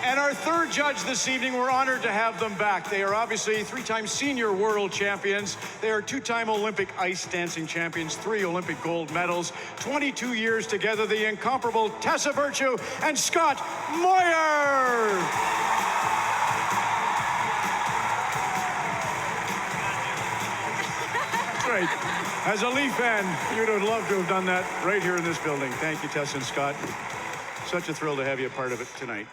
And our third judge this evening, we're honored to have them back. They are obviously three-time senior world champions. They are two-time Olympic ice dancing champions, 3 Olympic gold medals, 22 years together, the incomparable Tessa and Scott Moir. Great. As a Leaf fan, you'd have loved to have done that right here in this building. Thank you, Tessa and Scott. Such a thrill to have you a part of it tonight.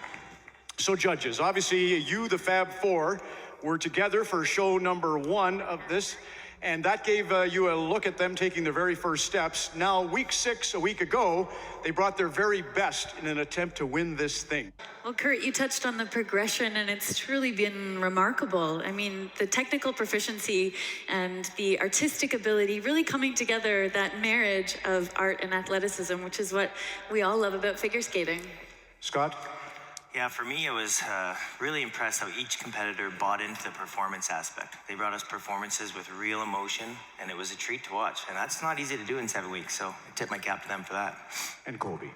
So judges, obviously you, the Fab Four, were together for show number 1 of this, and that gave you a look at them taking their very first steps. Now, week 6, a week ago, they brought their very best in an attempt to win this thing. Well, Kurt, you touched on the progression, and it's truly been remarkable. I mean, the technical proficiency and the artistic ability really coming together, that marriage of art and athleticism, which is what we all love about figure skating. Scott? Yeah, for me, I was really impressed how each competitor bought into the performance aspect. They brought us performances with real emotion, and it was a treat to watch. And that's not easy to do in 7 weeks, so I tip my cap to them for that. And Colby?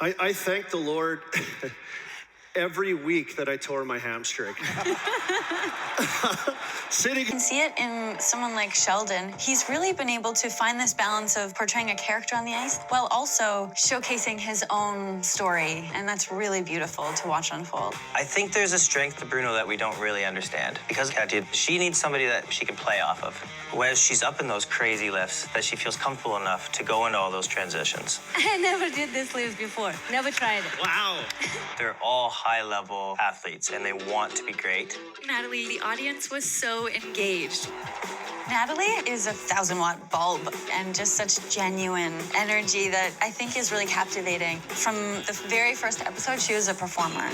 I thank the Lord every week that I tore my hamstring. You can see it in someone like Sheldon. He's really been able to find this balance of portraying a character on the ice while also showcasing his own story, and that's really beautiful to watch unfold. I think there's a strength to Bruno that we don't really understand. Because Katya, she needs somebody that she can play off of. Whereas she's up in those crazy lifts, that she feels comfortable enough to go into all those transitions. I never did this lift before. Never tried it. Wow. They're all high-level athletes, and they want to be great. Natalie, the audience was so engaged. Natalie is a 1,000-watt bulb and just such genuine energy that I think is really captivating. From the very first episode, she was a performer.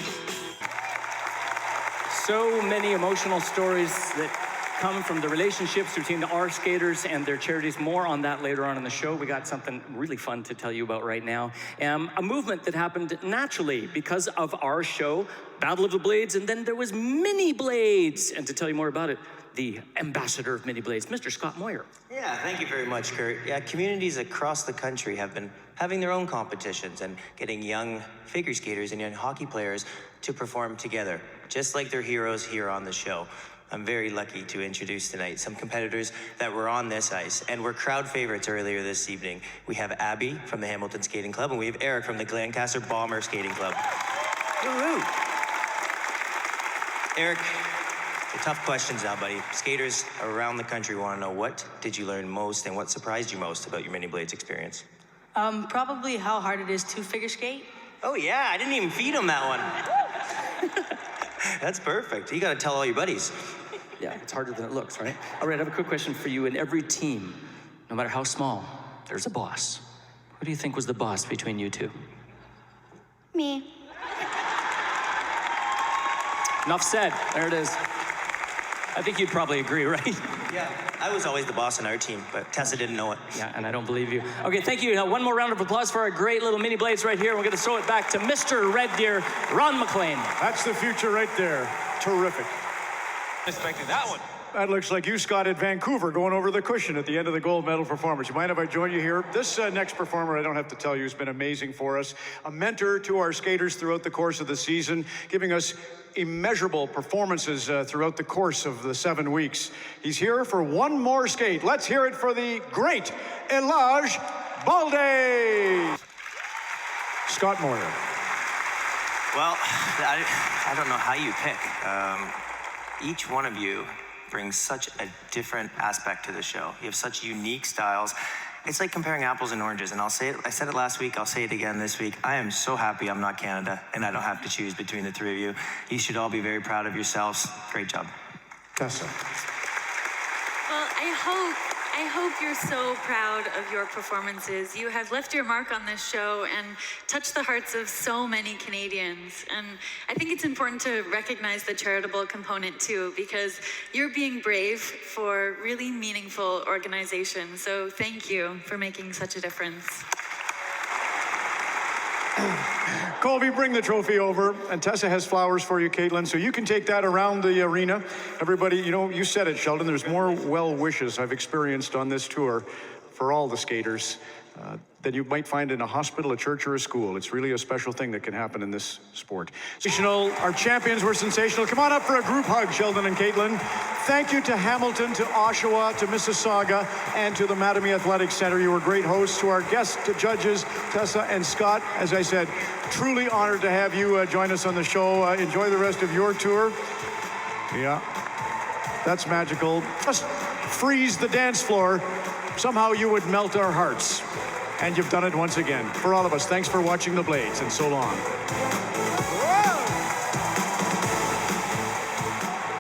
So many emotional stories that come from the relationships between our skaters and their charities. More on that later on in the show. We got something really fun to tell you about right now. A movement that happened naturally because of our show, Battle of the Blades, and then there was Mini Blades. And to tell you more about it, the ambassador of Mini Blades, Mr. Scott Moir. Yeah, thank you very much, Kurt. Yeah, communities across the country have been having their own competitions and getting young figure skaters and young hockey players to perform together, just like their heroes here on the show. I'm very lucky to introduce tonight some competitors that were on this ice and were crowd favorites earlier this evening. We have Abby from the Hamilton Skating Club, and we have Eric from the Lancaster Bomber Skating Club. Woo-hoo. Eric, the tough questions now, buddy. Skaters around the country want to know, what did you learn most and what surprised you most about your Mini Blades experience? Probably how hard it is to figure skate. Oh yeah, I didn't even feed him that one. That's perfect. You got to tell all your buddies. Yeah, it's harder than it looks, right? All right, I have a quick question for you. In every team, no matter how small, there's a boss. Who do you think was the boss between you two? Me. Enough said. There it is. I think you'd probably agree, right? Yeah, I was always the boss in our team, but Tessa didn't know it. Yeah, and I don't believe you. Okay, thank you. Now, one more round of applause for our great little Mini Blades right here. We're going to throw it back to Mr. Red Deer, Ron McLean. That's the future right there. Terrific. Expecting that one. That looks like you, Scott, at Vancouver, going over the cushion at the end of the gold medal performance. You mind if I join you here? This next performer, I don't have to tell you, has been amazing for us. A mentor to our skaters throughout the course of the season, giving us immeasurable performances throughout the course of the 7 weeks. He's here for one more skate. Let's hear it for the great Elijah Balde. Scott Moir. Well, I don't know how you pick. Each one of you brings such a different aspect to the show. You have such unique styles. It's like comparing apples and oranges, and I'll say it, I said it last week, I'll say it again this week. I am so happy I'm not Canada, and I don't have to choose between the 3 of you. You should all be very proud of yourselves. Great job. Tessa. Well, I hope you're so proud of your performances. You have left your mark on this show and touched the hearts of so many Canadians. And I think it's important to recognize the charitable component too, because you're being brave for really meaningful organizations. So thank you for making such a difference. Colby, bring the trophy over, and Tessa has flowers for you, Caitlin, so you can take that around the arena. Everybody, you know, you said it, Sheldon, there's more well wishes I've experienced on this tour for all the skaters than you might find in a hospital, a church, or a school. It's really a special thing that can happen in this sport. Our champions were sensational. Come on up for a group hug, Sheldon and Caitlin. Thank you to Hamilton, to Oshawa, to Mississauga, and to the Mattamy Athletic Center. You were great hosts. To our guest judges, Tessa and Scott, as I said, truly honored to have you join us on the show. Enjoy the rest of your tour. Yeah, that's magical. Just freeze the dance floor. Somehow you would melt our hearts. And you've done it once again. For all of us, thanks for watching The Blades, and so long.